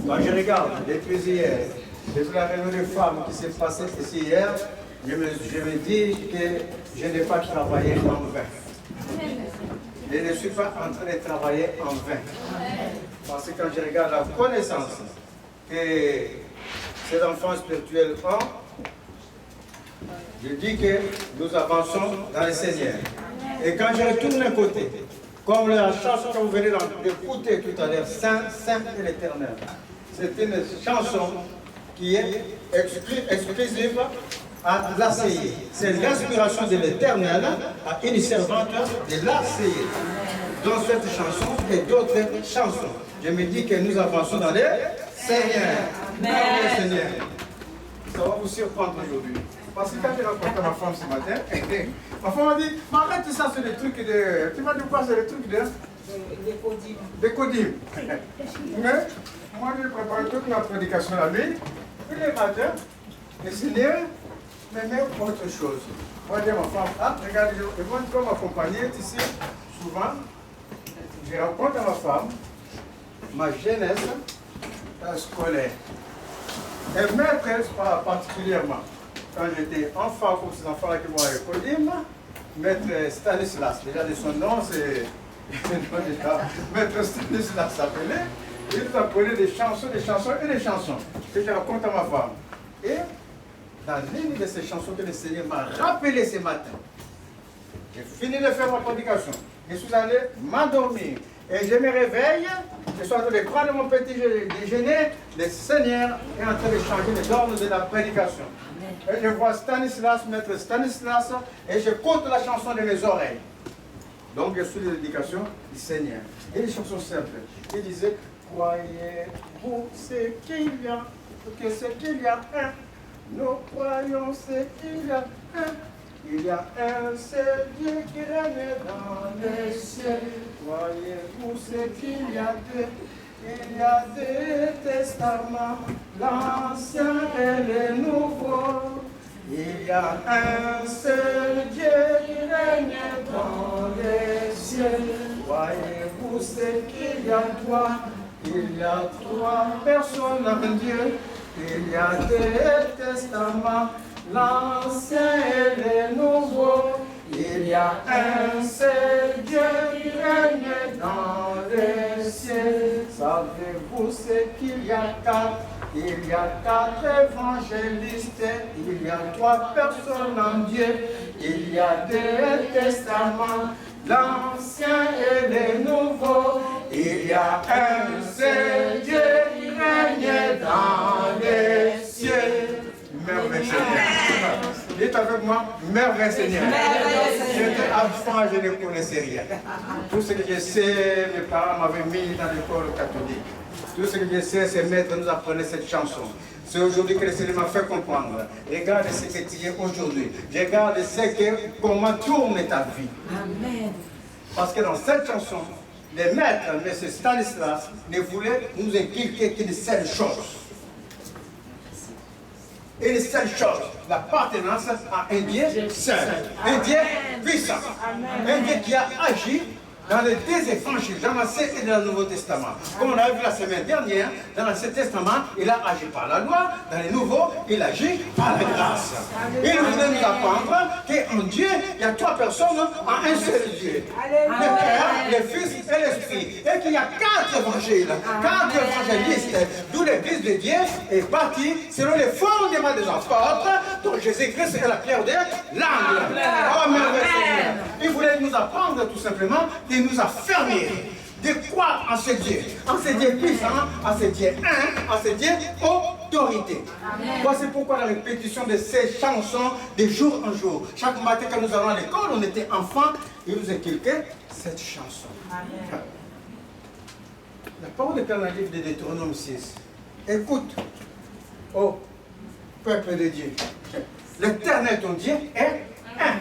Quand je regarde depuis hier, depuis la réunion des femmes qui s'est passée ici hier, je me dis que je n'ai pas travaillé en vain. Je ne suis pas en train de travailler en vain. Parce que quand je regarde la connaissance que ces enfants spirituels ont, je dis que nous avançons dans le Seigneur. Et quand je retourne d'un côté, comme la chanson que vous venez d'écouter tout à l'heure, Saint, Saint et l'Éternel, c'est une chanson qui est exclusive à l'ACI. C'est l'inspiration de l'Éternel à une servante de l'ACI. Dans cette chanson et d'autres chansons, je me dis que nous avançons dans le Seigneur. Dans le Seigneur. Ça va vous surprendre aujourd'hui. Parce que quand j'ai rencontré ma femme ce matin, ma femme m'a dit, mais arrête ça, c'est des trucs de... Tu m'as dit quoi, c'est des trucs de... Des codimes. Mais moi, j'ai préparé toute ma prédication la nuit. Puis le matin, le Seigneur me met autre chose. Moi, je dis à ma femme, ah, regarde, je vais m'accompagner ici, souvent. Je raconte à ma femme ma jeunesse scolaire. Et maîtresse particulièrement. Quand j'étais enfant, comme ces enfants-là qui vont à l'école, maître Stanislas, déjà de son nom, c'est maître Stanislas s'appelait, il nous apprenait des chansons et des chansons que je raconte à ma femme. Et dans l'une de ces chansons que le Seigneur m'a rappelé ce matin, J'ai fini de faire ma prédication. Je suis allé m'endormir. Et je me réveille, je suis en train de prendre mon petit déjeuner, le Seigneur est en train de changer les ordres de la prédication. Et je vois Stanislas, maître Stanislas, et je compte la chanson de mes oreilles. Donc je suis de l'éducation du Seigneur. Et les chansons simples. Il disait, croyez-vous ce qu'il y a, que ce qu'il y a un. Nous croyons ce qu'il y a un. Il y a un seul Dieu qui règne dans les cieux. Croyez-vous ce qu'il y a deux? Il y a deux testaments, l'ancien et le nouveau. Il y a un seul Dieu qui règne dans les cieux. Croyez-vous ce qu'il y a trois? Il y a trois personnes en Dieu. Il y a deux testaments, l'ancien et le nouveau. Il y a un seul Dieu qui règne dans les cieux. Savez-vous ce qu'il y a quatre? Il y a quatre évangélistes. Il y a trois personnes en Dieu. Il y a deux testaments, l'ancien et le nouveau. Il y a un seul Dieu qui règne dans les cieux. Merveilleux Seigneur. Dites avec moi, merveilleux Seigneur. J'étais enfant, je ne connaissais rien. Tout ce que je sais, mes parents m'avaient mis dans l'école catholique. Tout ce que je sais, c'est maître nous apprenait cette chanson. C'est aujourd'hui que le Seigneur m'a fait comprendre. Regarde ce que tu es aujourd'hui. Regarde comment tourne ta vie. Amen. Parce que dans cette chanson, les maîtres, M. Stanislas, ne voulaient nous inculquer qu'une seule chose. Une seule chose, l'appartenance à un Dieu seul, un Dieu puissant, un Dieu qui a agi dans les deux évangiles, dans l'Ancien et dans le Nouveau Testament. Comme on a vu la semaine dernière, dans l'Ancien Testament, il a agi par la loi, dans le Nouveau, il agit par la grâce. Il voulait nous apprendre qu'en Dieu, il y a trois personnes en un seul Dieu. Le Père, le Fils et l'Esprit. Et qu'il y a quatre évangiles, quatre évangélistes, d'où l'Église de Dieu est bâtie selon les fondements des apôtres, dont Jésus-Christ est la pierre de l'angle. Oh, merveilleux Seigneur. Il voulait nous apprendre tout simplement de nous affermir, de croire en ce Dieu puissant, en ce Dieu un, en ce Dieu autorité. Voici pourquoi la répétition de ces chansons de jour en jour. Chaque matin quand nous allons à l'école, on était enfants, il nous inculquait cette chanson. Amen. La parole est dans le livre de Deutéronome 6. Écoute, ô peuple de Dieu, l'Éternel ton Dieu est un.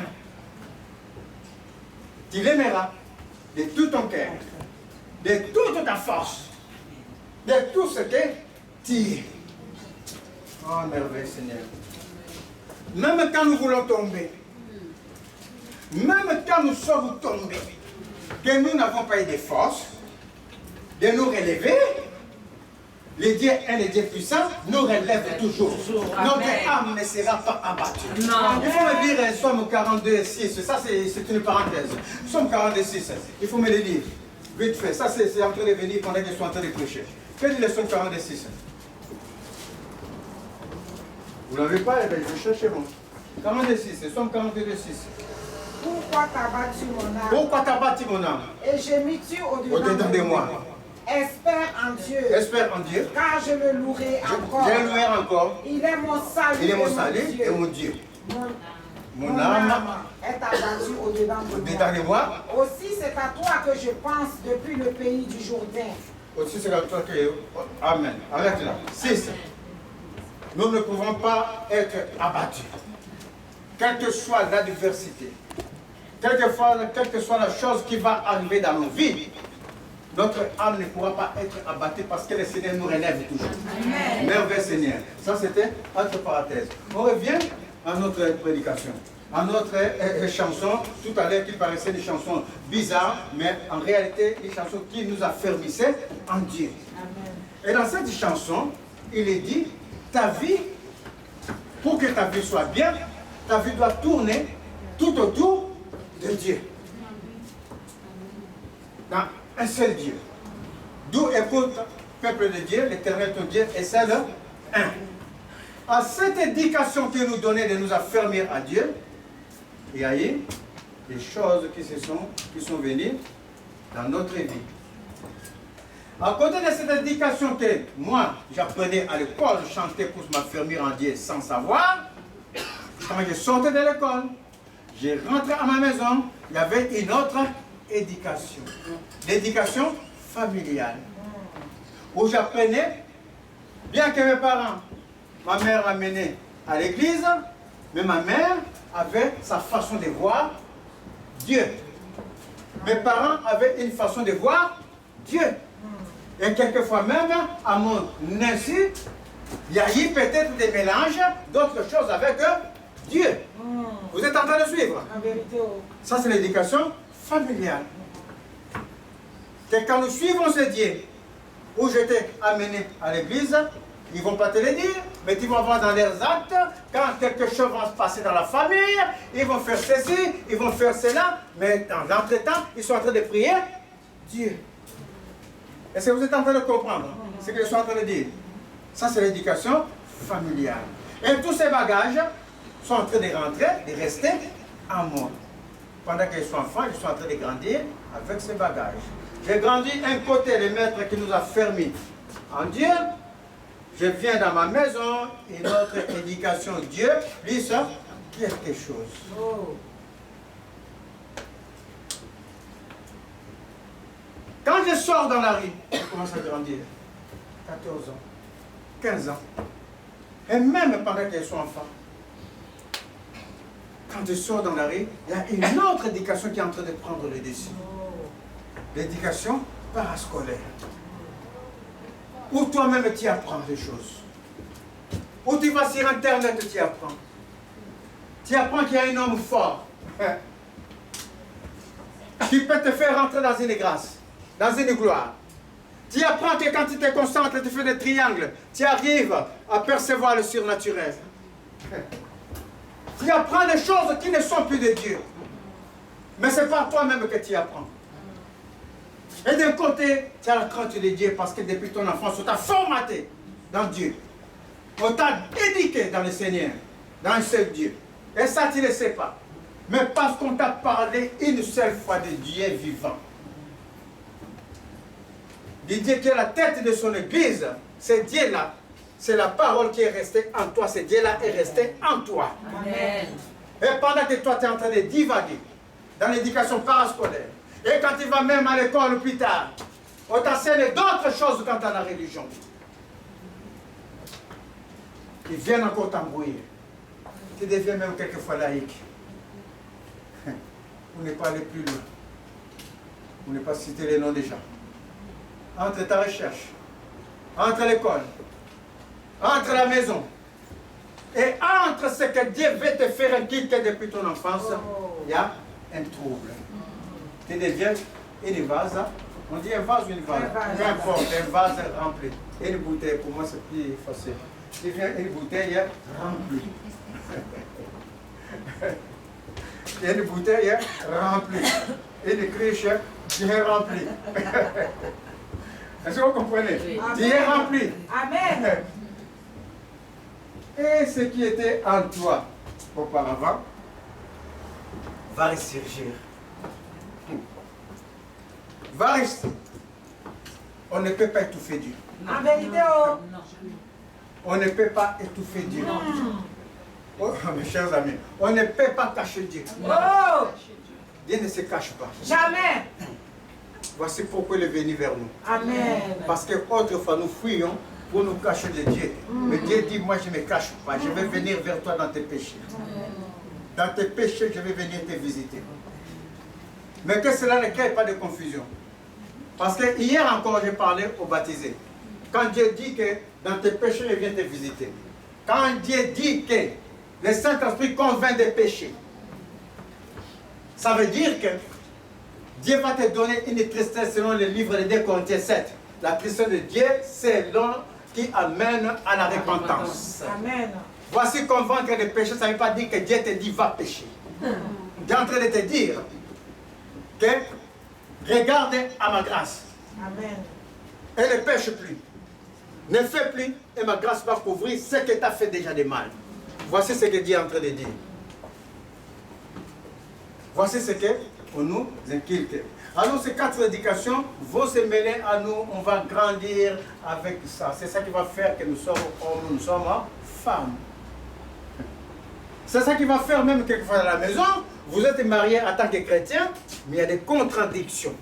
Tu l'aimeras de tout ton cœur, de toute ta force, de tout ce que tu es. Oh, merveilleux Seigneur. Même quand nous voulons tomber, même quand nous sommes tombés, que nous n'avons pas eu de force de nous relever, le Dieu est le Dieu puissant, nous relève toujours. Notre âme ne sera pas abattue. Non. Il faut me dire Somme 42, 6. Ça, c'est une parenthèse. Somme 42, 6. Il faut me le dire. Vite fait. Ça, c'est en train de venir pendant que je suis en train de prêcher. Que dit le Somme 42, 6? Vous ne l'avez pas? Eh bien, je vais chercher moi. 42, 6. Somme 42, 6. Pourquoi t'as battu mon âme? Pourquoi t'as battu mon âme? Et gémis-tu au-dedans de moi? Espère en Dieu. Espère en Dieu. Car je le louerai encore. Je le louerai encore. Il est mon salut. Il est mon salut et mon Dieu. Mon âme est abattue au-dedans de moi. Aussi c'est à toi que je pense depuis le pays du Jourdain. Aussi c'est à toi que... Amen. Arrête là. 6. Nous ne pouvons pas être abattus. Quelle que soit l'adversité, quelle que soit la chose qui va arriver dans nos vies, notre âme ne pourra pas être abattue parce que le Seigneur nous relève toujours. Amen. Merveilleux Seigneur. Ça, c'était entre parenthèses. On revient à notre prédication, à notre chanson. Tout à l'heure, qui paraissait des chansons bizarres, mais en réalité, des chansons qui nous affermissaient en Dieu. Amen. Et dans cette chanson, il est dit, ta vie, pour que ta vie soit bien, ta vie doit tourner tout autour de Dieu. Dans un seul Dieu. D'où écoute, peuple de Dieu, l'Éternel ton Dieu est seul un. À cette éducation que nous donnait de nous affermir à Dieu, et aïe, des choses qui sont venues dans notre vie. À côté de cette éducation que moi, j'apprenais à l'école, je chantais pour m'affermir en Dieu sans savoir, quand je sortais de l'école, je rentrais à ma maison, il y avait une autre éducation. L'éducation familiale. Où j'apprenais, bien que mes parents, ma mère m'amenait à l'église, mais ma mère avait sa façon de voir Dieu. Mes parents avaient une façon de voir Dieu. Et quelquefois même, à mon insu, il y a eu peut-être des mélanges d'autres choses avec Dieu. Vous êtes en train de suivre? En vérité, oh. Ça, c'est l'éducation familiale. Que quand nous suivons ce Dieu, où j'étais amené à l'église, ils ne vont pas te le dire, mais tu vas voir dans leurs actes, quand quelque chose va se passer dans la famille, ils vont faire ceci, ils vont faire cela, mais dans l'entretemps, ils sont en train de prier Dieu. Est-ce que vous êtes en train de comprendre ce que je suis en train de dire? Ça, c'est l'éducation familiale. Et tous ces bagages sont en train de rentrer, de rester en moi. Pendant que je suis enfant, je suis en train de grandir avec ces bagages. J'ai grandi un côté, le maître qui nous a fermés en Dieu. Je viens dans ma maison, et notre éducation Dieu, lui, ça, quelque chose. Oh. Quand je sors dans la rue, je commence à grandir. 14 ans, 15 ans. Et même pendant que je suis enfant. Quand je sors dans la rue, il y a une autre éducation qui est en train de prendre le dessus. L'éducation parascolaire. Où toi-même tu apprends des choses. Où tu vas sur Internet, tu apprends. Tu apprends qu'il y a un homme fort. Qui peut te faire rentrer dans une grâce, dans une gloire. Tu apprends que quand tu te concentres, tu fais des triangles. Tu arrives à percevoir le surnaturel. Tu apprends des choses qui ne sont plus de Dieu. Mais c'est par toi-même que tu apprends. Et d'un côté, tu as la crainte de Dieu parce que depuis ton enfance, on t'a formaté dans Dieu. On t'a éduqué dans le Seigneur, dans un seul Dieu. Et ça, tu ne le sais pas. Mais parce qu'on t'a parlé une seule fois de Dieu vivant. De Dieu qui est la tête de son église, c'est Dieu-là. C'est la parole qui est restée en toi. Ce Dieu-là est resté en toi. Amen. Et pendant que toi, tu es en train de divaguer dans l'éducation parascolaire, et quand tu vas même à l'école plus tard, on t'enseigne d'autres choses quant à la religion. Ils viennent encore t'embrouiller. Tu deviens même quelquefois laïque. Vous n'êtes pas allé plus loin. Vous n'êtes pas cité les noms des gens. Entre ta recherche, entre l'école, entre la maison, et entre ce que Dieu veut te faire inculquer depuis ton enfance, il y a un trouble. Tu deviens une vase, on dit un vase ou une vase, peu importe, un vase rempli. Et une bouteille, pour moi c'est plus facile. Tu deviens une bouteille remplie. Une bouteille remplie. Une cruche bien remplie. Est-ce que vous comprenez? Bien rempli. Amen. Et ce qui était en toi auparavant va ressurgir. Va rester. On ne peut pas étouffer Dieu. En vérité, oh. On ne peut pas étouffer Dieu. Oh, mes chers amis, on ne peut pas cacher Dieu. Oh. Dieu ne se cache pas. Jamais. Voici pourquoi il est venu vers nous. Amen. Parce qu'autrefois nous fuyions pour nous cacher de Dieu. Mais Dieu dit, moi je ne me cache pas, je vais venir vers toi dans tes péchés. Dans tes péchés, je vais venir te visiter. Mais que cela ne crée pas de confusion. Parce que hier encore, j'ai parlé aux baptisés. Quand Dieu dit que dans tes péchés, je viens te visiter. Quand Dieu dit que le Saint-Esprit convainc des péchés, ça veut dire que Dieu va te donner une tristesse selon le livre de 2 Corinthiens 7. La tristesse de Dieu, c'est l'homme qui amène à la repentance. Amen. Voici convaincre des péchés, ça ne veut pas dire que Dieu te dit va pécher. Dieu est en train de te dire que regarde à ma grâce. Amen. Et ne pêche plus. Ne fais plus et ma grâce va couvrir ce que tu as fait déjà de mal. Voici ce que Dieu est en train de dire. Voici ce qu'on nous inculque. Alors ces 4 éducations vont se mêler à nous, on va grandir avec ça. C'est ça qui va faire que nous sommes hommes, nous sommes femmes. C'est ça qui va faire même quelquefois à la maison, vous êtes mariés en tant que chrétien, mais il y a des contradictions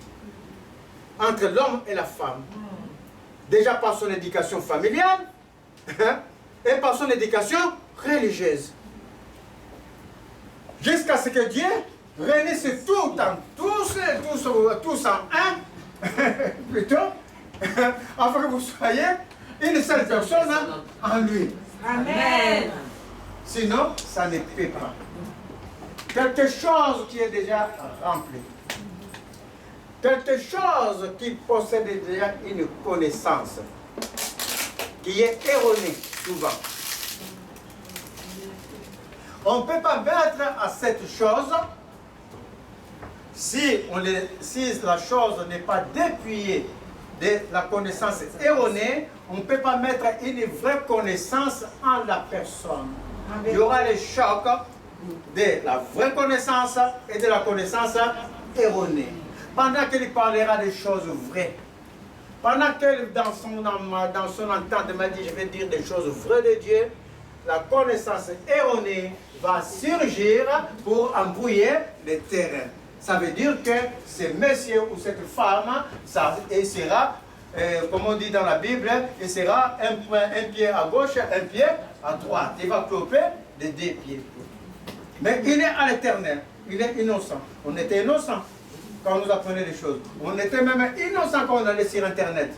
entre l'homme et la femme. Déjà par son éducation familiale et par son éducation religieuse. Jusqu'à ce que Dieu réunisse tout en tous en un, plutôt, afin que vous soyez une seule personne en lui. Amen. Sinon, ça ne peut pas. Quelque chose qui est déjà rempli. Quelque chose qui possède déjà une connaissance, qui est erronée souvent. On ne peut pas mettre à cette chose, si la chose n'est pas dépouillée de la connaissance erronée, on ne peut pas mettre une vraie connaissance en la personne. Il y aura le choc de la vraie connaissance et de la connaissance erronée. Pendant qu'il parlera des choses vraies, pendant qu'il dans son entendement dit je vais dire des choses vraies de Dieu, la connaissance erronée va surgir pour embrouiller le terrain. Ça veut dire que ce monsieur ou cette femme, ça sera, comme on dit dans la Bible, il sera un pied à gauche, un pied à droite. Il va cloper de 2 pieds. Mais il est à l'éternel, il est innocent. On était innocent quand on nous apprenait des choses. On était même innocent quand on allait sur Internet.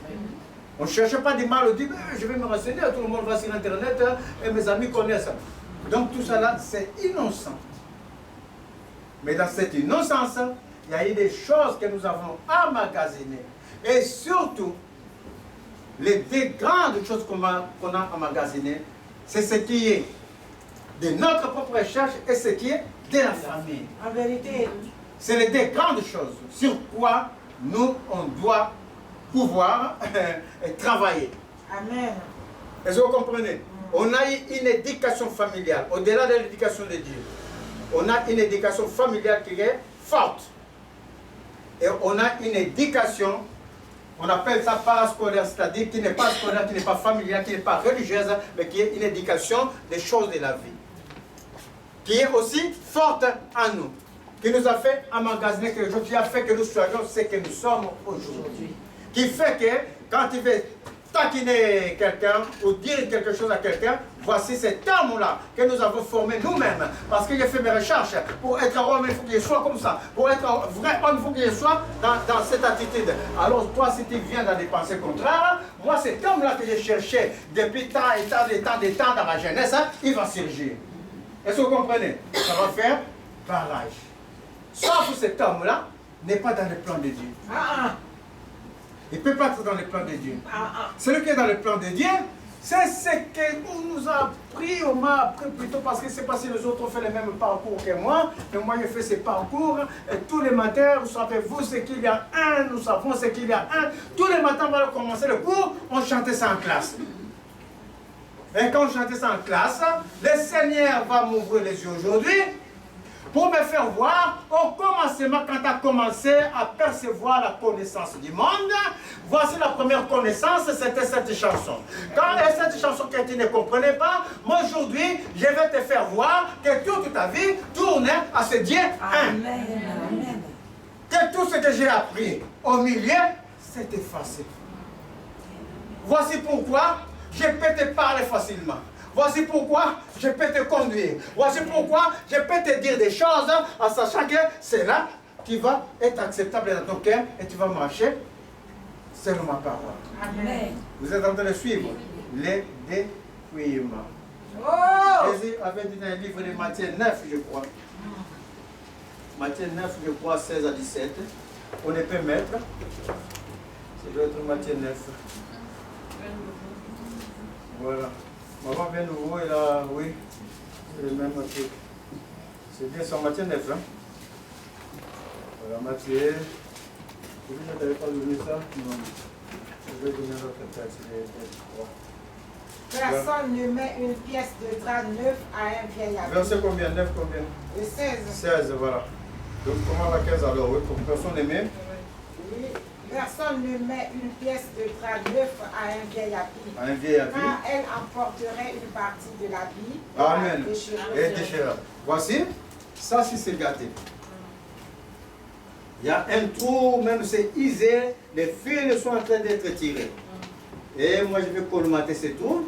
On ne cherchait pas du mal, on dit je vais me renseigner, tout le monde va sur Internet et mes amis connaissent. Donc tout ça là, c'est innocent. Mais dans cette innocence, il y a eu des choses que nous avons emmagasinées. Et surtout, les 2 grandes choses qu'on a emmagasinées, c'est ce qui est de notre propre recherche et ce qui est de la famille. En vérité. C'est les 2 grandes choses sur quoi nous, on doit pouvoir travailler. Amen. Est-ce que vous comprenez? On a eu une éducation familiale, au-delà de l'éducation de Dieu. On a une éducation familiale qui est forte. Et on a une éducation, on appelle ça parascolaire, c'est-à-dire qui n'est pas scolaire, qui n'est pas familiale, qui n'est pas religieuse, mais qui est une éducation des choses de la vie. Qui est aussi forte en nous. Qui nous a fait emmagasiner quelque chose, qui a fait que nous soyons ce que nous sommes aujourd'hui. Qui fait que quand il veut taquiner quelqu'un ou dire quelque chose à quelqu'un, voici cet homme-là que nous avons formé nous-mêmes. Parce que j'ai fait mes recherches. Pour être homme, il faut qu'il soit comme ça. Pour être vrai homme, il faut qu'il soit dans cette attitude. Alors toi, si tu viens dans des pensées contraires, moi, cet homme-là que j'ai cherché depuis tant et tant dans ma jeunesse, il va surgir. Est-ce que vous comprenez? Ça va faire barrage. Sauf que cet homme-là n'est pas dans le plan de Dieu. Il ne peut pas être dans le plan de Dieu. Celui qui est dans le plan de Dieu, c'est ce qu'on nous a appris, on m'a appris plutôt parce que c'est pas si les autres ont fait le même parcours que moi, et moi j'ai fait ce parcours, et tous les matins, vous savez, vous, c'est qu'il y a un, nous savons ce qu'il y a un, tous les matins, on va commencer le cours, on chantait ça en classe. Et quand on chantait ça en classe, le Seigneur va m'ouvrir les yeux aujourd'hui, pour me faire voir, au commencement, quand tu as commencé à percevoir la connaissance du monde, voici la première connaissance, c'était cette chanson. Quand cette chanson que tu ne comprenais pas, moi aujourd'hui, je vais te faire voir que toute ta vie tourne à ce Dieu un. Amen. Que tout ce que j'ai appris au milieu, c'est effacé. Voici pourquoi je peux te parler facilement. Voici pourquoi je peux te conduire. Voici pourquoi je peux te dire des choses en sachant que c'est là qui va être acceptable dans ton cœur et tu vas marcher selon ma parole. Amen. Vous êtes en train de suivre les dépouillements. Oh! Jésus avait dit dans le livre de Matthieu 9, je crois. Matthieu 9, je crois, 16 à 17. On ne peut mettre. Ça doit être Matthieu 9. Voilà. Maman vient nouveau et là, oui, c'est le même truc. C'est bien sur Matthieu 9, hein. Voilà, Matthieu. Vous n'avez pas donné ça? Non. Je vais donner l'autre texte, Personne ne met une pièce de drap neuf à un vieil habit. Verset combien? 9 combien? Le 16. 16, voilà. Donc comment la 15 alors? Oui, pour personne ne met. Oui. Personne ne met une pièce de drap neuf à un vieil habit. À un vieil habit. Car elle emporterait une partie de l'habit. Amen. Et Et déchirera. Voici, ça c'est gâté. Il y a un trou, même c'est usé, les fils sont en train d'être tirés. Et moi je vais colmater ces trous.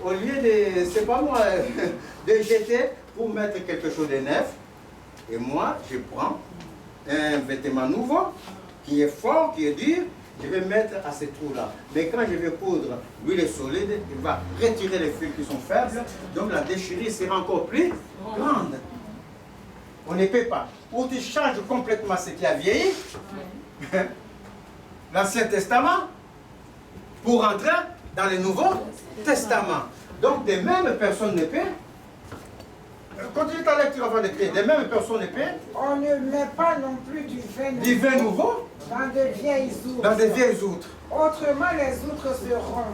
Au lieu de, c'est pas moi, de jeter pour mettre quelque chose de neuf. Et moi, je prends un vêtement nouveau, qui est fort, qui est dur, je vais mettre à ces trous-là. Mais quand je vais coudre l'huile solide, il va retirer les fils qui sont faibles, donc la déchirure sera encore plus grande. On ne peut pas. Ou tu changes complètement ce qui a vieilli, l'Ancien Testament, pour entrer dans le Nouveau Testament. Donc, de même personne ne peut. Continue ta lecture avant de prier. De même personne ne peut. On ne met pas non plus Du vin nouveau dans de vieilles outres. Dans des vieilles outres. Autrement, les outres se rompent.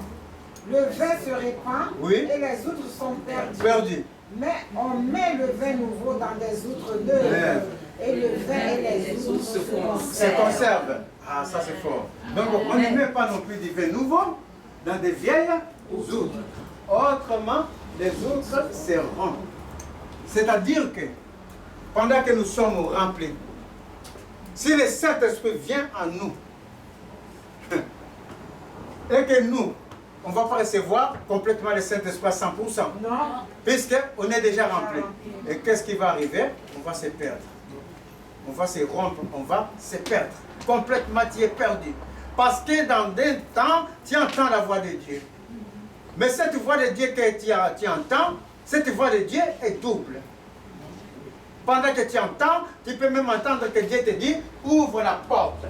Le vin se répand, Oui. et les outres sont perdues. Perdu. Mais on met le vin nouveau dans des outres neuves. Et le vin et les outres se conservent. Ah, ça c'est fort. Donc on ne met pas non plus du vin nouveau dans des vieilles outres. Autrement, les outres se rompent. C'est-à-dire que pendant que nous sommes remplis, si le Saint-Esprit vient en nous, et que nous, on ne va pas recevoir complètement le Saint-Esprit à 100%. Non. Puisqu'on est déjà rempli. Et qu'est-ce qui va arriver? On va se perdre. On va se rompre, on va se perdre. Complètement, tu es perdu. Parce que dans des temps, tu entends la voix de Dieu. Mais cette voix de Dieu que tu entends, cette voix de Dieu est double. Pendant que tu entends, tu peux même entendre que Dieu te dit, ouvre la porte.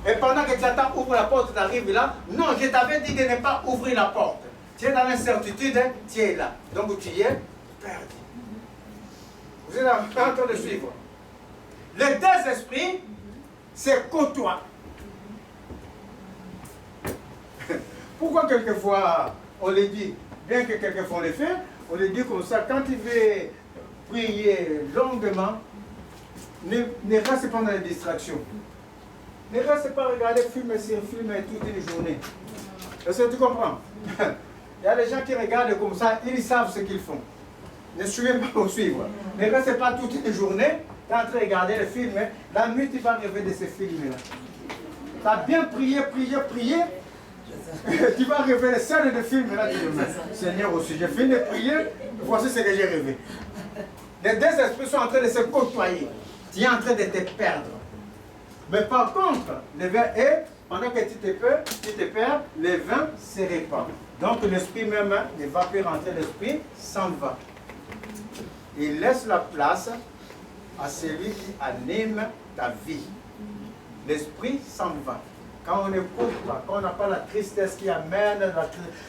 Et pendant que tu attends, ouvre la porte, tu arrives là. Non, je t'avais dit de ne pas ouvrir la porte. Tu es dans l'incertitude, tu es là. Donc tu es perdu. Vous êtes en train de suivre. Les deux esprits se côtoient. Pourquoi quelquefois on le dit, bien que quelquefois on le fait, on le dit comme ça, quand tu veux prier longuement, ne reste pas dans les distractions. Ne reste pas à regarder film sur film toute une journée. Est-ce que tu comprends? Il y a des gens qui regardent comme ça, ils savent ce qu'ils font. Ne suivez pas pour suivre. Ne restez pas toute une journée, tu es en train de regarder le film. La nuit, tu vas rêver de ces films-là. Tu as bien prié. Tu vas rêver les scènes de films là, tu dis, Seigneur aussi, j'ai fini de prier, voici ce que j'ai rêvé. Les deux esprits sont en train de se côtoyer. Tu es en train de te perdre. Mais par contre, le vin est, pendant que tu te perds, le vin se répand. Donc l'esprit même ne va plus rentrer, l'esprit s'en va. Il laisse la place à celui qui anime ta vie. L'esprit s'en va. Quand on n'écoute pas, quand on n'a pas la tristesse qui amène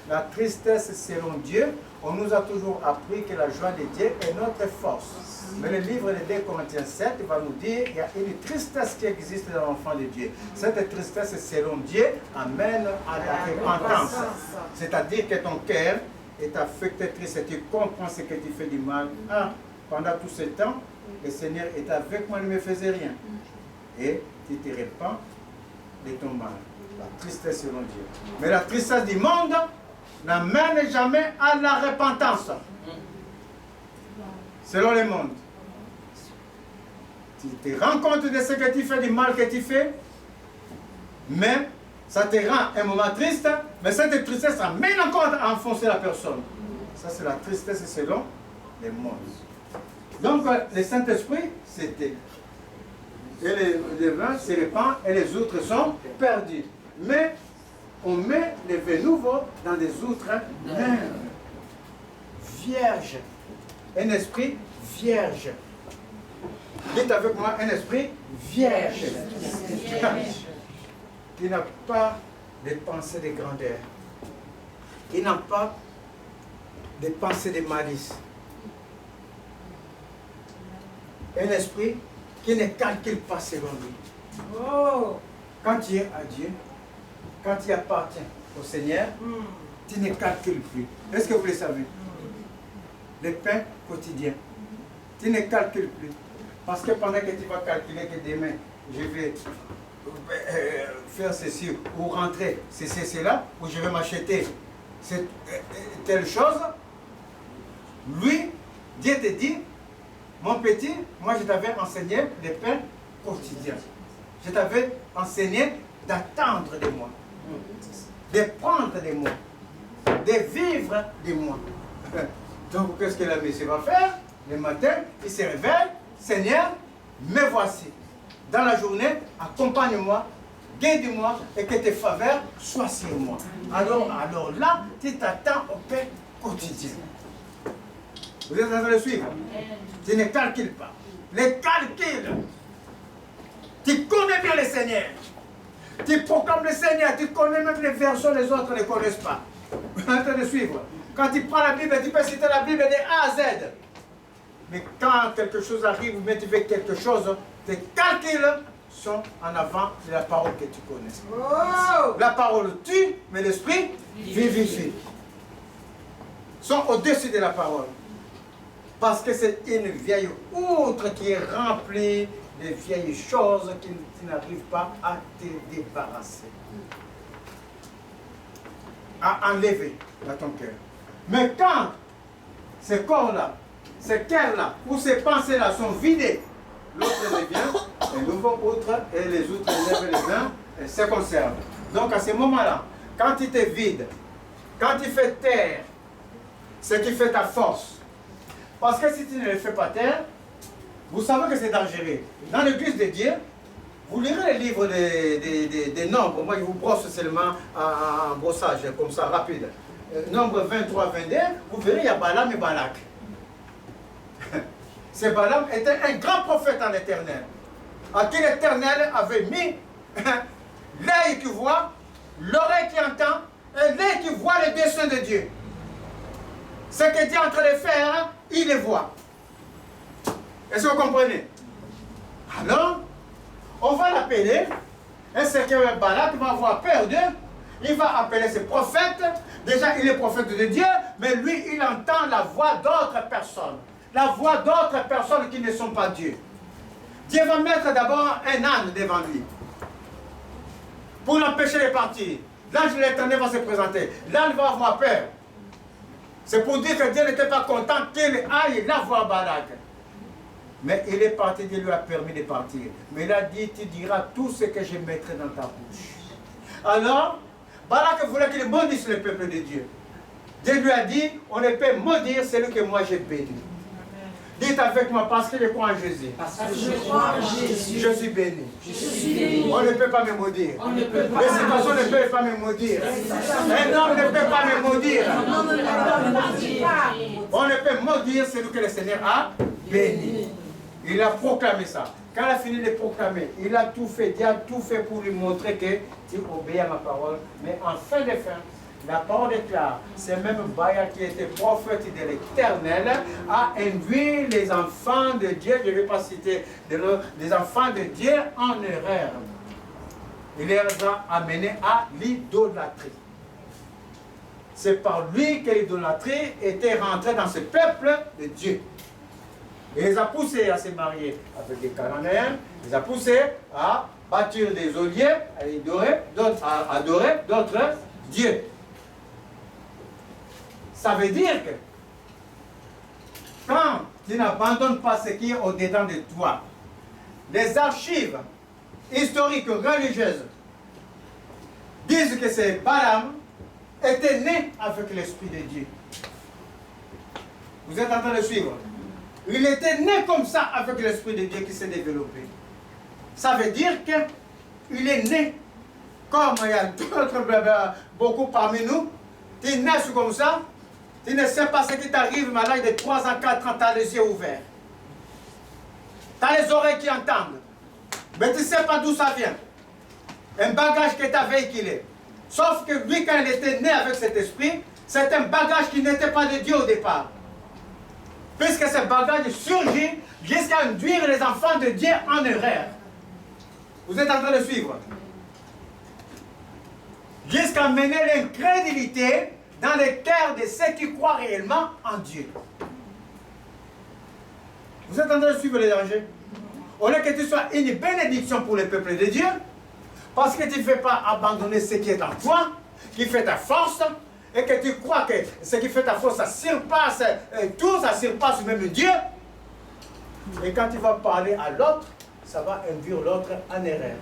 la tristesse selon Dieu, on nous a toujours appris que la joie de Dieu est notre force. Mais le livre de 2 Corinthiens 7 va nous dire qu'il y a une tristesse qui existe dans l'enfant de Dieu. Cette tristesse selon Dieu amène à la repentance. C'est-à-dire que ton cœur est affecté, triste, et tu comprends ce que tu fais du mal. Ah, pendant tout ce temps, le Seigneur est avec moi, il ne me faisait rien. Et tu te répands de ton mal. La tristesse selon Dieu. Mais la tristesse du monde n'amène jamais à la repentance. Selon le monde. Tu te rends compte de ce que tu fais, du mal que tu fais, mais ça te rend un moment triste, mais cette tristesse amène encore à enfoncer la personne. Ça, c'est la tristesse selon le monde. Donc, le Saint-Esprit, c'était. Et le vin se répand et les outres sont perdus. Mais on met les vins nouveaux dans des outres neuves. Vierge. Un esprit vierge. Dites avec moi, un esprit vierge. Qui n'a pas de pensée de grandeur. Qui n'a pas de pensée de malice. Un esprit qui ne calcule pas selon lui. Oh. Quand tu es à Dieu, quand tu appartiens au Seigneur, tu ne calcules plus. Est-ce que vous le savez? Le pain quotidien. Tu ne calcules plus. Parce que pendant que tu vas calculer que demain, je vais faire ceci, ou rentrer ceci, là, ou je vais m'acheter telle chose, lui, Dieu te dit, mon petit, moi je t'avais enseigné le pain quotidien. Je t'avais enseigné d'attendre de moi, de prendre de moi, de vivre de moi. Donc qu'est-ce que la monsieur va faire? Le matin, il se réveille, Seigneur, me voici. Dans la journée, accompagne-moi, guide-moi et que tes faveurs soient sur moi. Alors là, tu t'attends au pain quotidien. Vous êtes en train de suivre? Tu ne calcules pas. Les calculs. Tu connais bien le Seigneur. Tu proclames le Seigneur. Tu connais même les versions, les autres ne connaissent pas. Vous êtes en train de suivre? Quand tu prends la Bible, tu peux citer la Bible de A à Z. Mais quand quelque chose arrive, ou bien tu fais quelque chose, tes calculs sont en avant de la parole que tu connais. Oh! La parole tue, mais l'esprit vivifie. Sont au-dessus de la parole. Parce que c'est une vieille outre qui est remplie de vieilles choses qui n'arrivent pas à te débarrasser. À enlever dans ton cœur. Mais quand ces corps-là, ces cœurs-là, ou ces pensées-là sont vidées, l'autre devient un nouveau outre et les autres lèvent les uns et se conservent. Donc à ce moment-là, quand tu te vides, quand tu fais taire ce qui fait ta force, parce que si tu ne le fais pas taire, vous savez que c'est dangereux. Dans l'église de Dieu, vous lirez les livres des nombres. Moi, je vous brosse seulement en brossage, comme ça, rapide. Nombre 23, 22, vous verrez, il y a Balaam et Balak. Ce Balaam était un grand prophète en l'Éternel, à qui l'Éternel avait mis l'œil qui voit, l'oreille qui entend, et l'œil qui voit les desseins de Dieu. Ce que Dieu est en train de faire, il les voit. Est-ce que vous comprenez? Alors, on va l'appeler, et c'est que Balak va avoir peur d'eux. Il va appeler ses prophètes. Déjà, il est prophète de Dieu, mais lui, il entend la voix d'autres personnes. La voix d'autres personnes qui ne sont pas Dieu. Dieu va mettre d'abord un âne devant lui, pour l'empêcher de partir. L'ange de l'Éternel va se présenter. L'âne va avoir peur. C'est pour dire que Dieu n'était pas content qu'il aille là voir Balak. Mais il est parti, Dieu lui a permis de partir. Mais il a dit, tu diras tout ce que je mettrai dans ta bouche. Alors, Balak voulait qu'il maudisse le peuple de Dieu. Dieu lui a dit, on ne peut maudire celui que moi j'ai béni. Dites avec moi, parce que je crois en Jésus. Parce que je crois en Jésus. Je suis béni. Je suis béni. On ne peut pas me maudire. On ne peut pas. Les situations ne peuvent pas me maudire. Un homme ne peut pas me maudire. On ne peut maudire celui que le Seigneur a béni. Il a proclamé ça. Quand il a fini de proclamer, il a tout fait. Dieu a tout fait pour lui montrer que tu obéis à ma parole. Mais en fin de fin, la parole déclare, c'est même Baïa qui était prophète de l'Éternel, a induit les enfants de Dieu, je ne vais pas citer, les enfants de Dieu en erreur. Il les a amenés à l'idolâtrie. C'est par lui que l'idolâtrie était rentrée dans ce peuple de Dieu. Il les a poussés à se marier avec des Cananéens, il les a poussés à bâtir des oliers, à adorer d'autres dieux. Ça veut dire que quand tu n'abandonnes pas ce qui est au-dedans de toi, les archives historiques religieuses disent que ce Balaam était né avec l'Esprit de Dieu. Vous êtes en train de suivre? Il était né comme ça avec l'Esprit de Dieu qui s'est développé. Ça veut dire qu'il est né comme il y a d'autres, beaucoup parmi nous. Tu nais comme ça. Tu ne sais pas ce qui t'arrive, mais à l'âge de 3 ans, 4 ans, tu as les yeux ouverts. Tu as les oreilles qui entendent. Mais tu ne sais pas d'où ça vient. Un bagage que tu as véhiculé. Sauf que lui, quand il était né avec cet esprit, c'est un bagage qui n'était pas de Dieu au départ. Puisque ce bagage surgit jusqu'à induire les enfants de Dieu en erreur. Vous êtes en train de suivre? Jusqu'à mener l'incrédulité dans les cœurs de ceux qui croient réellement en Dieu. Vous êtes en train de suivre les dangers? Au lieu que tu sois une bénédiction pour le peuple de Dieu, parce que tu ne fais pas abandonner ce qui est en toi, qui fait ta force, et que tu crois que ce qui fait ta force, ça surpasse tout, ça surpasse même Dieu. Et quand tu vas parler à l'autre, ça va induire l'autre en erreur.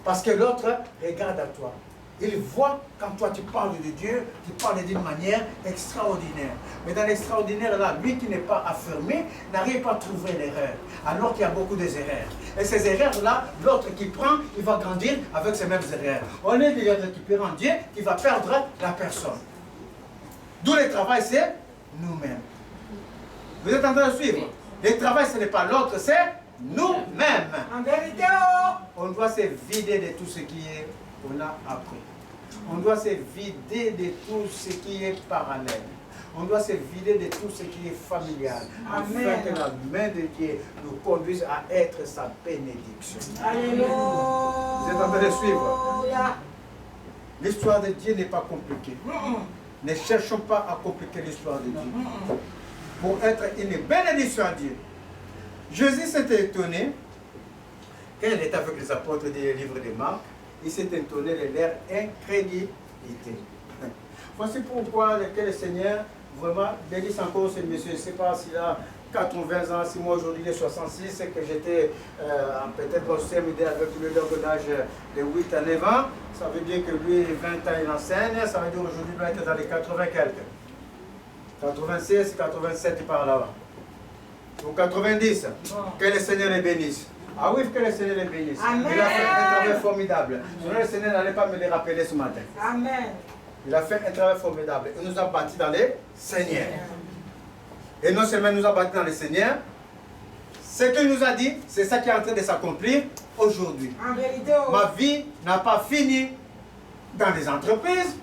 Parce que l'autre regarde à toi. Il voit quand toi tu parles de Dieu, tu parles d'une manière extraordinaire. Mais dans l'extraordinaire là, lui qui n'est pas affirmé, n'arrive pas à trouver l'erreur. Alors qu'il y a beaucoup d'erreurs. Et ces erreurs là, l'autre qui prend, il va grandir avec ces mêmes erreurs. On est déjà récupéré en Dieu qui va perdre la personne. D'où le travail, c'est nous-mêmes. Vous êtes en train de suivre? Le travail, ce n'est pas l'autre, c'est nous-mêmes. En vérité, on doit se vider de tout ce qui est qu'on a appris. On doit se vider de tout ce qui est parallèle. On doit se vider de tout ce qui est familial. Amen. Afin que la main de Dieu nous conduise à être sa bénédiction. Alléluia. Vous êtes en train de suivre? L'histoire de Dieu n'est pas compliquée. Ne cherchons pas à compliquer l'histoire de Dieu. Pour être une bénédiction à Dieu. Jésus s'était étonné, quand il était avec les apôtres du livre de Marc, il s'est étonné de leur incrédulité. Voici pourquoi le Seigneur vraiment bénisse encore ce monsieur. Je ne sais pas s'il a 80 ans, si moi aujourd'hui il est 66, et que j'étais peut-être au CMD avec le d'âge de 8 à 9 ans, ça veut dire que lui, 20 ans, il enseigne, ça veut dire aujourd'hui il doit être dans les 80 quelques. 86, 87 par là-bas. Ou 90. Que le Seigneur les bénisse. Ah oui, que le Seigneur les bénisse. Amen. Il a fait un travail formidable. Sinon, le Seigneur n'allait pas me le rappeler ce matin. Amen. Il a fait un travail formidable. Il nous a bâtis dans le Seigneur. Et non seulement il nous a bâtis dans le Seigneur, ce qu'il nous a dit, c'est ça qui est en train de s'accomplir aujourd'hui. En vérité, Ma vie n'a pas fini dans les entreprises.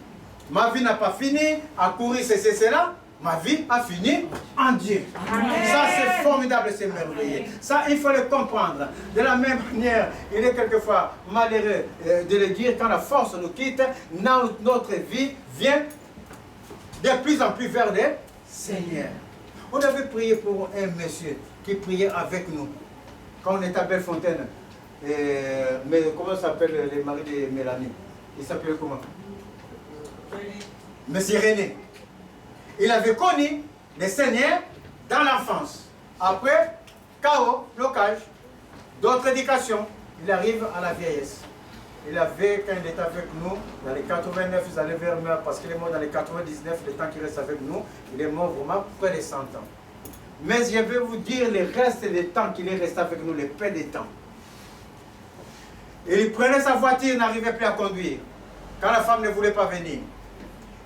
Ma vie n'a pas fini à courir ceci, cela. Ma vie a fini en Dieu. Amen. Ça, c'est formidable, c'est merveilleux. Ça, il faut le comprendre. De la même manière, il est quelquefois malheureux de le dire quand la force nous quitte, notre vie vient de plus en plus vers le Seigneur. On avait prié pour un monsieur qui priait avec nous quand on était à Bellefontaine. Mais comment s'appelle le mari de Mélanie? Il s'appelait comment? Monsieur René. Il avait connu le Seigneur dans l'enfance. Après, chaos, blocage, d'autres éducations, il arrive à la vieillesse. Il avait, quand il était avec nous, dans les 89, il allait vers moi, parce qu'il est mort dans les 99, le temps qu'il reste avec nous, il est mort vraiment près de 100 ans. Mais je vais vous dire le reste du temps qu'il est resté avec nous, le peu de temps. Il prenait sa voiture, il n'arrivait plus à conduire, quand la femme ne voulait pas venir.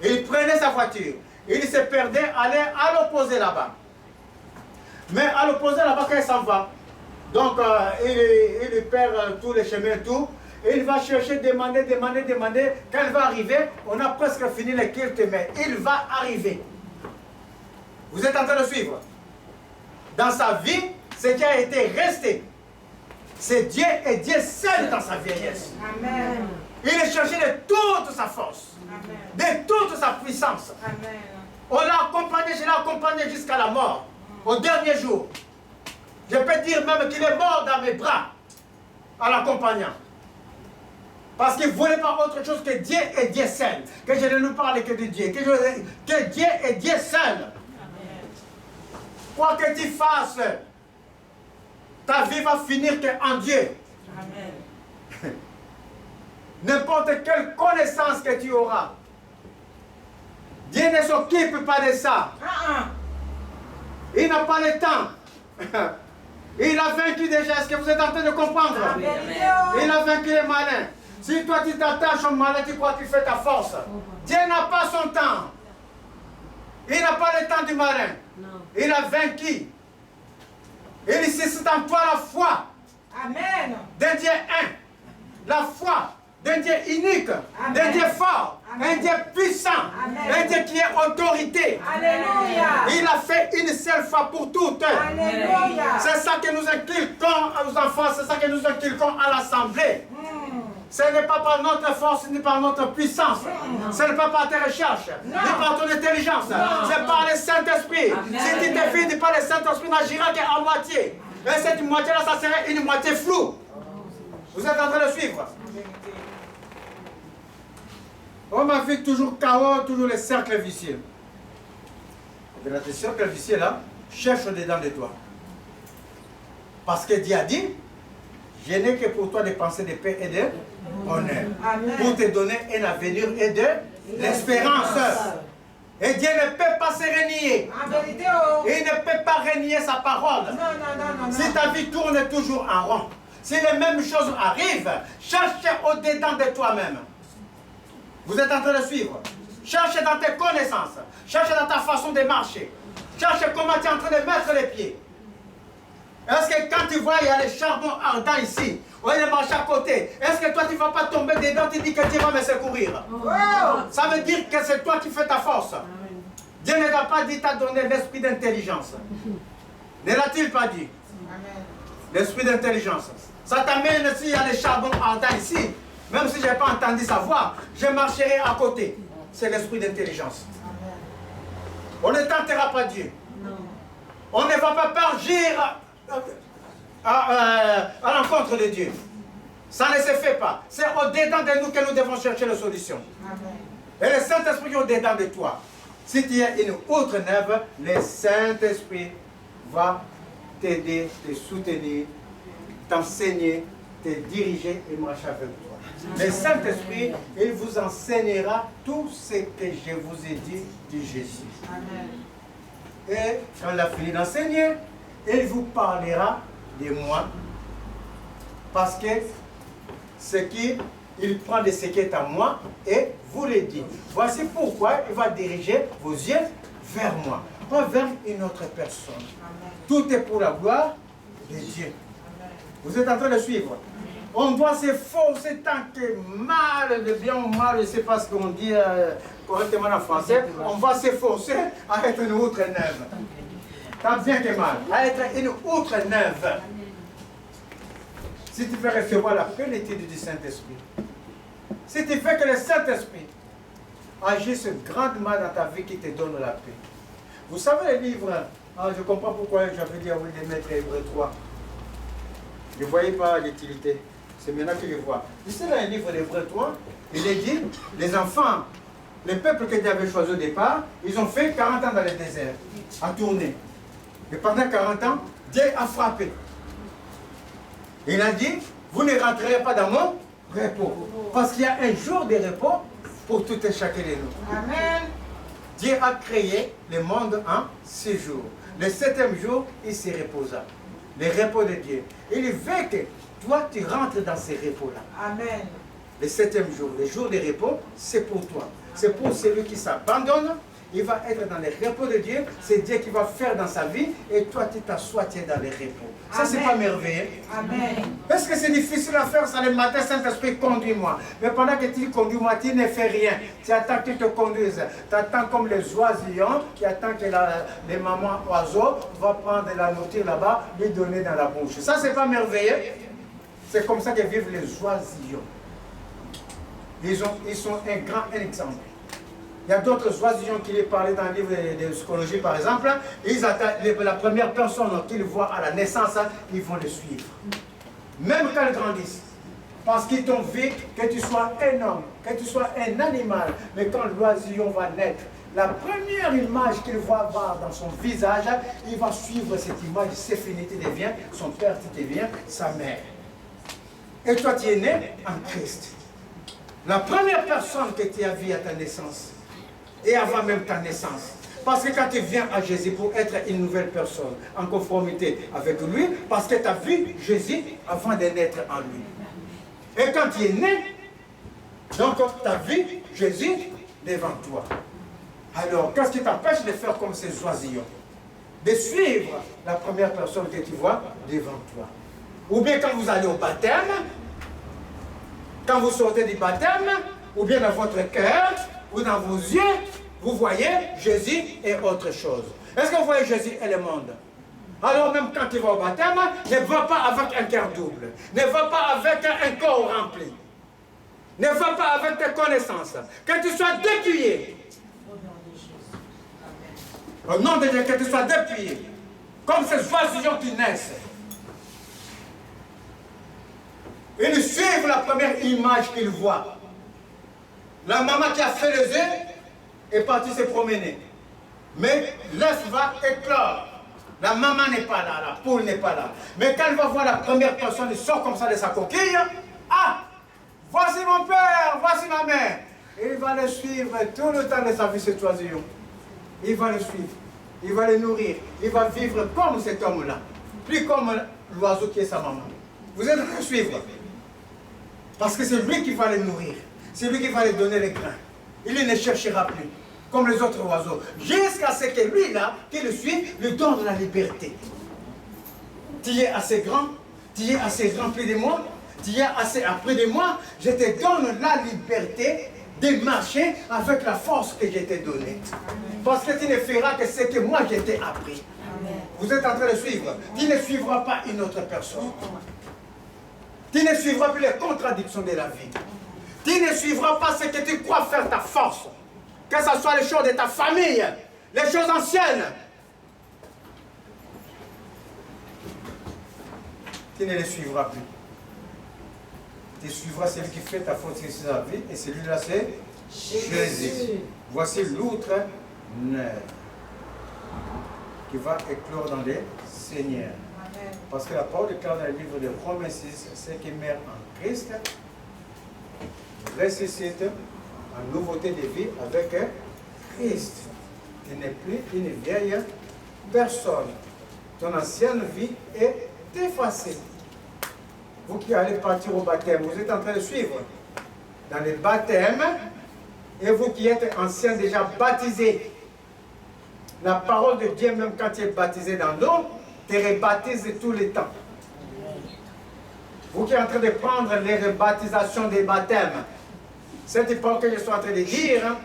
Il prenait sa voiture. Il se perdait, allait à l'opposé là-bas. Mais à l'opposé là-bas, quand il s'en va, donc il perd tous les chemins, tout. Et il va chercher, demander. Quand il va arriver, on a presque fini les culte, mais il va arriver. Vous êtes en train de suivre? Dans sa vie, ce qui a été resté, c'est Dieu et Dieu seul dans sa vieillesse. Amen. Il est cherché de toute sa force, de toute sa puissance. Amen. On l'a accompagné, je l'ai accompagné jusqu'à la mort, au dernier jour. Je peux dire même qu'il est mort dans mes bras, en l'accompagnant. Parce qu'il ne voulait pas autre chose que Dieu et Dieu seul. Que je ne nous parle que de Dieu, que Dieu et Dieu seul. Quoi que tu fasses, ta vie va finir qu'en Dieu. Amen. N'importe quelle connaissance que tu auras, Dieu ne s'occupe pas de ça. Il n'a pas le temps. Il a vaincu déjà. Est-ce que vous êtes en train de comprendre? Amen. Il a vaincu les malins. Si toi tu t'attaches au malin, tu crois que tu fais ta force. Dieu n'a pas son temps. Il n'a pas le temps du malin. Il a vaincu. Il suscite en toi la foi. Amen. D'un Dieu un. La foi d'un Dieu unique, d'un Dieu fort, un Dieu puissant, un Dieu qui est autorité. Alléluia. Il a fait une seule fois pour toutes. Alléluia. C'est ça que nous inculquons aux enfants, c'est ça que nous inculquons à l'Assemblée. Ce n'est pas par notre force, ni par notre puissance. Ce n'est pas par tes recherches, ni par ton intelligence. C'est par le Saint-Esprit. Si tu te fies par le Saint-Esprit, n'agira qu'à moitié. Et cette moitié-là, ça serait une moitié floue. Vous êtes en train de suivre? On m'a fait toujours chaos, toujours les cercles vicieux. Et bien, tes cercles vicieux là, cherche dedans de toi. Parce que Dieu a dit, je n'ai que pour toi des pensées de paix et de bonheur. Pour te donner un avenir et de l'espérance. Et Dieu ne peut pas se renier. Il ne peut pas renier sa parole. Si ta vie tourne toujours en rond, si les mêmes choses arrivent, cherche au-dedans de toi-même. Vous êtes en train de suivre. Cherche dans tes connaissances. Cherche dans ta façon de marcher. Cherche comment tu es en train de mettre les pieds. Est-ce que quand tu vois, il y a les charbons ardents ici, ou il marche à côté, est-ce que toi tu ne vas pas tomber dedans, tu dis que Dieu va me secourir? Ça veut dire que c'est toi qui fais ta force. Dieu ne t'a pas dit, t'a donné l'esprit d'intelligence. Ne l'a-t-il pas dit? L'esprit d'intelligence. Ça t'amène s'il y a les charbons ardents ici, même si je n'ai pas entendu sa voix, je marcherai à côté. C'est l'esprit d'intelligence. On ne tentera pas Dieu. On ne va pas partir à l'encontre de Dieu. Ça ne se fait pas. C'est au-dedans de nous que nous devons chercher la solution. Et le Saint-Esprit est au-dedans de toi. Si tu as une autre neuve, le Saint-Esprit va t'aider, te soutenir, t'enseigner, te diriger et marcher avec toi. Le Saint-Esprit, il vous enseignera tout ce que je vous ai dit de Jésus. Et quand il a fini d'enseigner, il vous parlera de moi. Parce que il prend de ce qui est à moi et vous le dit. Voici pourquoi il va diriger vos yeux vers moi, pas vers une autre personne. Tout est pour la gloire de Dieu. Vous êtes en train de suivre. On doit s'efforcer tant que mal, de bien ou mal, je ne sais pas ce qu'on dit correctement en français, on va s'efforcer à être une outre neuve. Tant bien que mal, à être une outre neuve. Si tu veux recevoir la plénitude du Saint-Esprit, si tu fais que le Saint-Esprit agisse grandement dans ta vie qui te donne la paix. Vous savez les livres, je comprends pourquoi j'avais dit à vous de mettre Hébreux 3. Je ne voyais pas l'utilité. C'est maintenant que je vois. Vous savez, dans le livre d'Hébreux 3, il est dit, les enfants, le peuple que Dieu avait choisi au départ, ils ont fait 40 ans dans le désert, à tourner. Et pendant 40 ans, Dieu a frappé. Il a dit, vous ne rentrerez pas dans mon repos. Parce qu'il y a un jour de repos pour tout et chacun de nous. Amen. Dieu a créé le monde en 6 jours. Le 7e jour, il se reposa. Le repos de Dieu. Il veut que toi, tu rentres dans ces repos-là. Amen. Le 7e jour, le jour de repos, c'est pour toi. C'est pour celui qui s'abandonne. Il va être dans les repos de Dieu. C'est Dieu qui va faire dans sa vie. Et toi, tu t'assois, tu es dans les repos. Ça, c'est pas merveilleux. Amen. Est-ce que c'est difficile à faire ça le matin, Saint-Esprit, conduis-moi. Mais pendant que tu conduis-moi, tu ne fais rien. Tu attends qu'ils te conduisent. Tu attends comme les oisillons qui attendent que les mamans oiseaux vont prendre la nourriture là-bas, lui donner dans la bouche. Ça, c'est pas merveilleux. C'est comme ça que vivent les oisillons. Ils sont un grand exemple. Il y a d'autres oisillons qui les parlaient dans le livre de psychologie, par exemple. Ils attendent la première personne qu'ils voient à la naissance, ils vont le suivre. Même quand ils grandissent. Parce qu'ils t'ont vu que tu sois un homme, que tu sois un animal. Mais quand l'oisillon va naître, la première image qu'il va avoir dans son visage, il va suivre cette image. C'est fini, tu deviens son père, tu deviens sa mère. Et toi, tu es né en Christ. La première personne que tu as vue à ta naissance, et avant même ta naissance. Parce que quand tu viens à Jésus pour être une nouvelle personne, en conformité avec lui, parce que tu as vu Jésus avant de naître en lui. Et quand tu es né, donc tu as vu Jésus devant toi. Alors, qu'est-ce qui t'empêche de faire comme ces oisillons? De suivre la première personne que tu vois devant toi. Ou bien quand vous allez au baptême, quand vous sortez du baptême, ou bien dans votre cœur, ou dans vos yeux, vous voyez Jésus et autre chose. Est-ce que vous voyez Jésus et le monde? Alors même quand tu vas au baptême, ne va pas avec un cœur double. Ne va pas avec un corps rempli. Ne va pas avec tes connaissances. Que tu sois dépouillé. Au nom de Dieu, que tu sois dépouillé. Comme ces oisillons qui naissent. Ils suivent la première image qu'ils voient. La maman qui a fait les œufs est partie se promener. Mais l'œuf va éclore. La maman n'est pas là, la poule n'est pas là. Mais quand elle va voir la première personne, elle sort comme ça de sa coquille. Ah, voici mon père, voici ma mère. Et il va le suivre tout le temps de sa vie, cet oisillon. Il va le suivre, il va le nourrir, il va vivre comme cet homme-là. Plus comme l'oiseau qui est sa maman. Vous êtes en train de suivre. Parce que c'est lui qui va les nourrir. C'est lui qui va lui donner les grains. Il ne cherchera plus, comme les autres oiseaux. Jusqu'à ce que lui-là, qui le suit, lui donne la liberté. Tu es assez grand, tu es assez rempli de moi, tu es assez appris de moi, je te donne la liberté de marcher avec la force que je t'ai donnée. Parce que tu ne feras que ce que moi je t'ai appris. Vous êtes en train de suivre. Tu ne suivras pas une autre personne. Tu ne suivras plus les contradictions de la vie. Tu ne suivras pas ce que tu crois faire ta force. Que ce soit les choses de ta famille, les choses anciennes. Tu ne les suivras plus. Tu suivras celui qui fait ta force sur sa vie, et celui-là c'est Jésus. Voici l'outre neuve qui va éclore dans les seigneurs. Parce que la parole déclare dans le livre de Romains 6, ceux qui meurent en Christ ressuscitent en nouveauté de vie avec Christ. Tu n'es plus une vieille personne. Ton ancienne vie est effacée. Vous qui allez partir au baptême, vous êtes en train de suivre dans les baptêmes, et vous qui êtes anciens déjà baptisés. La parole de Dieu, même quand tu es baptisé dans l'eau, te rebaptise tous les temps. Vous qui êtes en train de prendre les rebaptisations des baptêmes, cette parole que je suis en train de dire,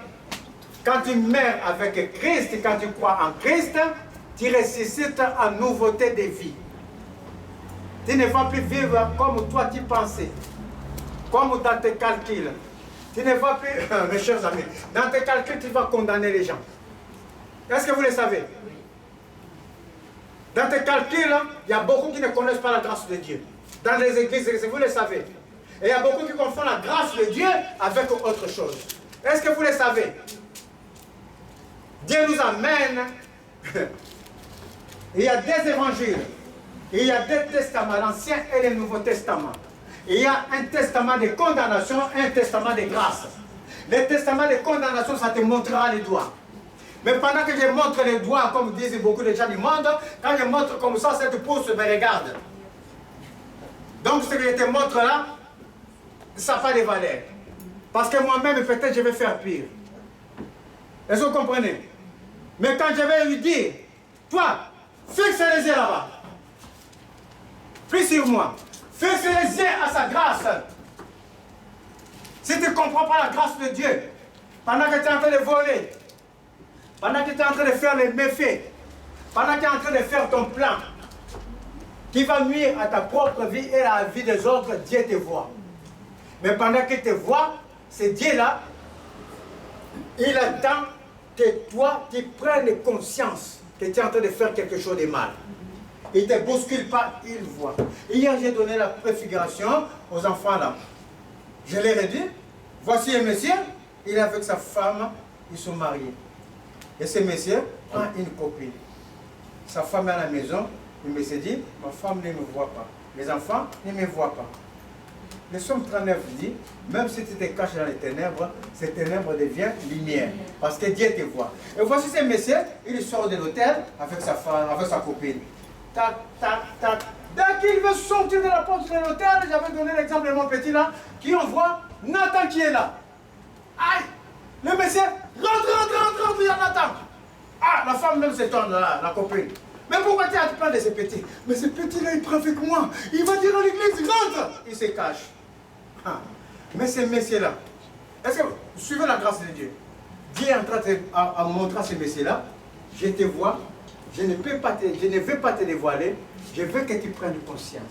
quand tu meurs avec Christ, quand tu crois en Christ, tu ressuscites en nouveauté de vie. Tu ne vas plus vivre comme toi tu pensais, comme dans tes calculs. Tu ne vas plus, mes chers amis, dans tes calculs, tu vas condamner les gens. Est-ce que vous le savez? Dans tes calculs, il y a beaucoup qui ne connaissent pas la grâce de Dieu. Dans les églises, vous le savez. Et il y a beaucoup qui confondent la grâce de Dieu avec autre chose. Est-ce que vous le savez? Dieu nous amène. Il y a des évangiles. Il y a deux testaments, l'Ancien et le Nouveau Testament. Il y a un testament de condamnation et un testament de grâce. Le testament de condamnation, ça te montrera les doigts. Mais pendant que je montre les doigts, comme disent beaucoup de gens du monde, quand je montre comme ça, cette pouce me regarde. Donc ce que je te montre là, ça n'a pas de valeur. Parce que moi-même, peut-être, je vais faire pire. Est-ce que vous comprenez? Mais quand je vais lui dire, toi, fixe les yeux là-bas. Plus sur moi. Fixe les yeux à sa grâce. Si tu ne comprends pas la grâce de Dieu, pendant que tu es en train de voler, pendant que tu es en train de faire les méfaits, pendant que tu es en train de faire ton plan, qui va nuire à ta propre vie et à la vie des autres, Dieu te voit. Mais pendant qu'il te voit, c'est Dieu-là, il attend que toi, tu prennes conscience que tu es en train de faire quelque chose de mal. Il ne te bouscule pas, il voit. Hier, j'ai donné la préfiguration aux enfants là. Je leur ai dit, voici un monsieur, il est avec sa femme, ils sont mariés. Et ce monsieur prend une copine. Sa femme est à la maison, le monsieur dit, ma femme ne me voit pas. Les enfants ne me voient pas. Le Somme 39 dit, même si tu te caches dans les ténèbres, ces ténèbres deviennent lumière. Parce que Dieu te voit. Et voici ce monsieur, il sort de l'hôtel avec sa femme, avec sa copine. Tac, tac, tac. Dès qu'il veut sortir de la porte de l'hôtel, j'avais donné l'exemple de mon petit là, qui envoie Nathan qui est là. Aïe! Le monsieur, rentre, il y a Nathan. Ah, la femme même s'étonne là, la copine. Mais pourquoi tu as peur de ce petit? Mais ce petit-là, il prend avec moi. Il va dire à l'église, rentre. Il se cache. Ah. Mais ce monsieur-là, est-ce que vous suivez la grâce de Dieu? Dieu est en train de montrer à ce monsieur-là, je te vois, je ne veux pas te dévoiler, je veux que tu prennes conscience.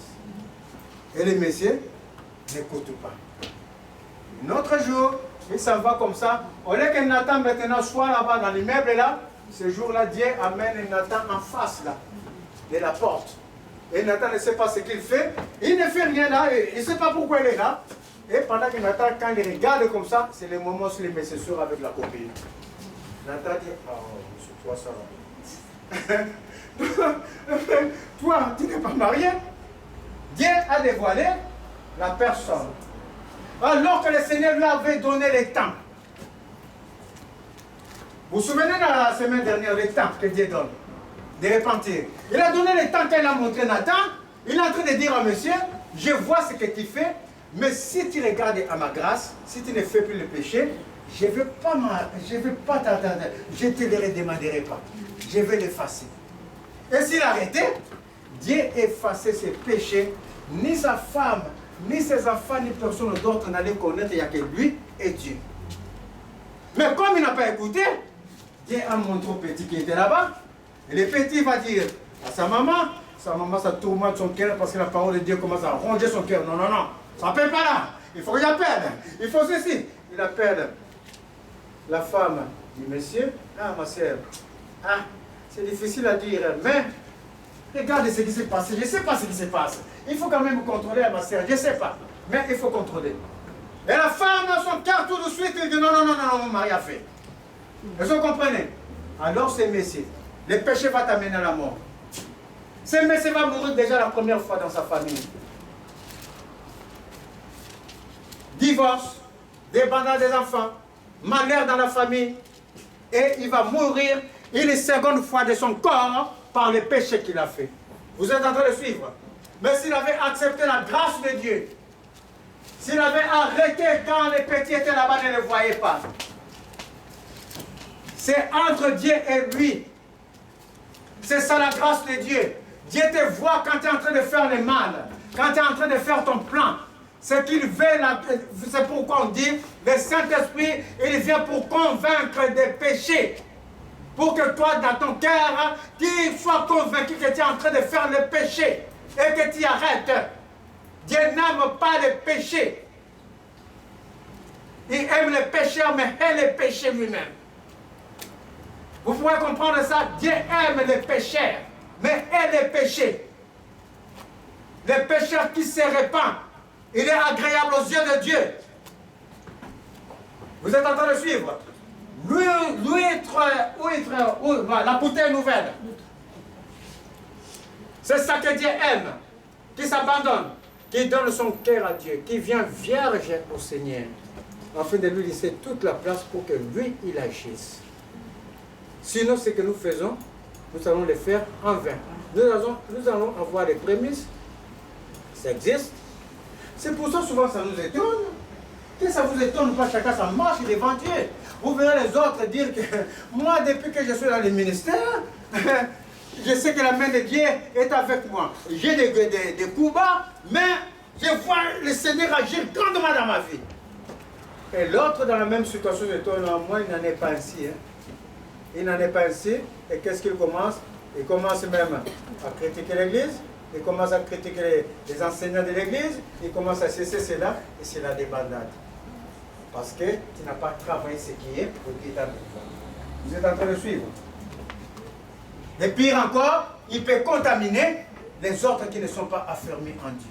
Et le monsieur n'écoute pas. Un autre jour, il s'en va comme ça. Au lieu que Nathan maintenant soit là-bas dans l'immeuble là, Ce jour-là, Dieu amène Nathan en face là, de la porte. Et Nathan ne sait pas ce qu'il fait. Il ne fait rien là, il ne sait pas pourquoi il est là. Et pendant que Nathan, quand il regarde comme ça, c'est le moment où il met ses soeurs avec la copine. Nathan dit, oh, c'est toi ça va. Toi, tu n'es pas marié. Dieu a dévoilé la personne. Alors que le Seigneur lui avait donné le temps. Vous vous souvenez de la semaine dernière, le temps que Dieu donne de repentir. Il a donné le temps qu'il a montré Nathan. Il est en train de dire à monsieur, je vois ce que tu fais, mais si tu regardes à ma grâce, si tu ne fais plus le péché, je ne vais pas t'attendre, je ne te le demanderai pas. Je vais l'effacer. Et s'il arrêtait, Dieu effaçait ses péchés, ni sa femme, ni ses enfants, ni personne d'autre n'allait connaître, il n'y a que lui et Dieu. Mais comme il n'a pas écouté, Dieu a montré au petit qui était là-bas, et le petit va dire à sa maman ça tourmente son cœur parce que la parole de Dieu commence à ronger son cœur. Non, non, non, ça ne peut pas là, il faut que j'appelle, il faut ceci. Il appelle la femme, dit monsieur, ah ma soeur, ah, c'est difficile à dire, mais regarde ce qui se passe, je ne sais pas ce qui se passe. Il faut quand même contrôler ma soeur, je ne sais pas, mais il faut contrôler. Et la femme, son cœur tout de suite, il dit non, non, non, non, mon mari a fait. Est-ce que vous comprenez? Alors ce messie, le péché va t'amener à la mort. Ce messie va mourir déjà la première fois dans sa famille. Divorce, dépendance des enfants, malheur dans la famille, et il va mourir une seconde fois de son corps par le péché qu'il a fait. Vous êtes en train de suivre? Mais s'il avait accepté la grâce de Dieu, s'il avait arrêté quand les petits étaient là-bas, ne le voyait pas. C'est entre Dieu et lui. C'est ça la grâce de Dieu. Dieu te voit quand tu es en train de faire le mal, quand tu es en train de faire ton plan. C'est qu'il veut, c'est pourquoi on dit, le Saint-Esprit, il vient pour convaincre des péchés. Pour que toi, dans ton cœur, tu sois convaincu que tu es en train de faire le péché et que tu arrêtes. Dieu n'aime pas le péché. Il aime le pécheur, mais hait le péché lui-même. Vous pouvez comprendre ça? Dieu aime les pécheurs, mais hait les péchés. Le pécheur qui se répand, il est agréable aux yeux de Dieu. Vous êtes en train de suivre? La bouteille nouvelle. C'est ça que Dieu aime. Qui s'abandonne, qui donne son cœur à Dieu, qui vient vierge au Seigneur, afin de lui laisser toute la place pour que lui, il agisse. Sinon, ce que nous faisons, nous allons le faire en vain. Nous allons avoir des prémices. Ça existe. C'est pour ça souvent ça nous étonne. Que ça vous étonne pas, chacun ça marche devant Dieu. Vous verrez les autres dire que moi, depuis que je suis dans le ministère, je sais que la main de Dieu est avec moi. J'ai des coups bas, mais je vois le Seigneur agir grandement dans ma vie. Et l'autre dans la même situation s'étonne, moi il n'en est pas ainsi. Hein. Il n'en est pas ainsi. Et qu'est-ce qu'il commence? Il commence même à critiquer l'Église. Il commence à critiquer les enseignants de l'Église. Il commence à cesser cela. Et c'est la débandade. Parce que tu n'as pas travaillé ce qui est pour qui t'a besoin. Vous êtes en train de suivre. Et pire encore, il peut contaminer les autres qui ne sont pas affermis en Dieu.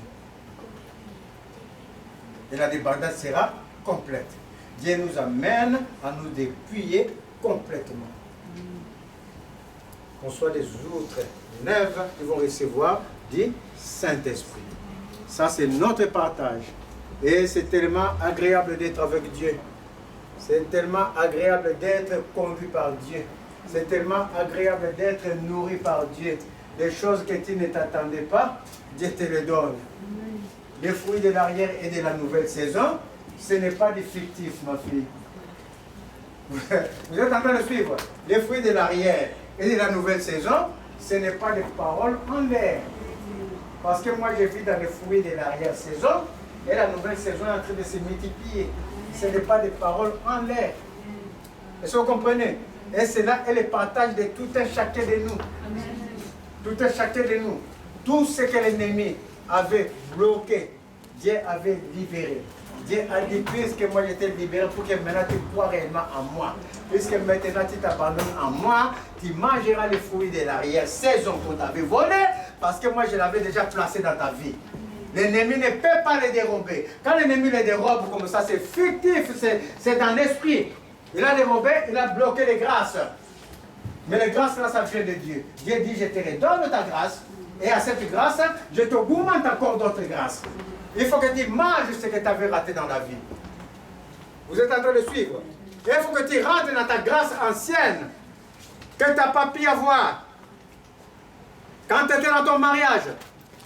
Et la débandade sera complète. Dieu nous amène à nous dépouiller complètement. Qu'on soit des outres neuves qui vont recevoir du Saint-Esprit. Ça, c'est notre partage. Et c'est tellement agréable d'être avec Dieu. C'est tellement agréable d'être conduit par Dieu. C'est tellement agréable d'être nourri par Dieu. Des choses que tu ne t'attendais pas, Dieu te les donne. Les fruits de l'arrière et de la nouvelle saison, ce n'est pas du fictif, ma fille. Vous êtes en train de suivre. Les fruits de l'arrière et de la nouvelle saison, ce n'est pas des paroles en l'air. Parce que moi, je vis dans les fruits de l'arrière-saison et la nouvelle saison est en train de se multiplier. Ce n'est pas des paroles en l'air. Est-ce que vous comprenez? Et c'est là le partage de tout un chacun de nous. Tout un chacun de nous. Tout ce que l'ennemi avait bloqué, Dieu avait libéré. Dieu a dit, puisque moi j'étais libéré, pour que maintenant tu crois réellement en moi. Puisque maintenant tu t'abandonnes en moi, tu mangeras les fruits de l'arrière-saison qu'on t'avait volé, parce que moi je l'avais déjà placé dans ta vie. L'ennemi ne peut pas les dérober. Quand l'ennemi les dérobe comme ça, c'est fictif, c'est dans l'esprit. Il a dérobé, il a bloqué les grâces. Mais les grâces là, ça vient de Dieu. Dieu dit, je te redonne ta grâce, et à cette grâce, je te augmente encore d'autres grâces. Il faut que tu manges ce que tu avais raté dans la vie. Vous êtes en train de suivre. Il faut que tu rentres dans ta grâce ancienne, que tu n'as pas pu avoir. Quand tu étais dans ton mariage,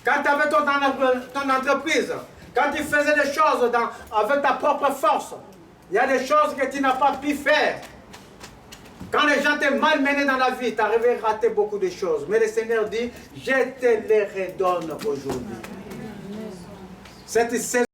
quand tu avais ton entreprise, quand tu faisais des choses avec ta propre force, il y a des choses que tu n'as pas pu faire. Quand les gens t'ont malmené dans la vie, tu arrives à rater beaucoup de choses. Mais le Seigneur dit, je te les redonne aujourd'hui. Cette saison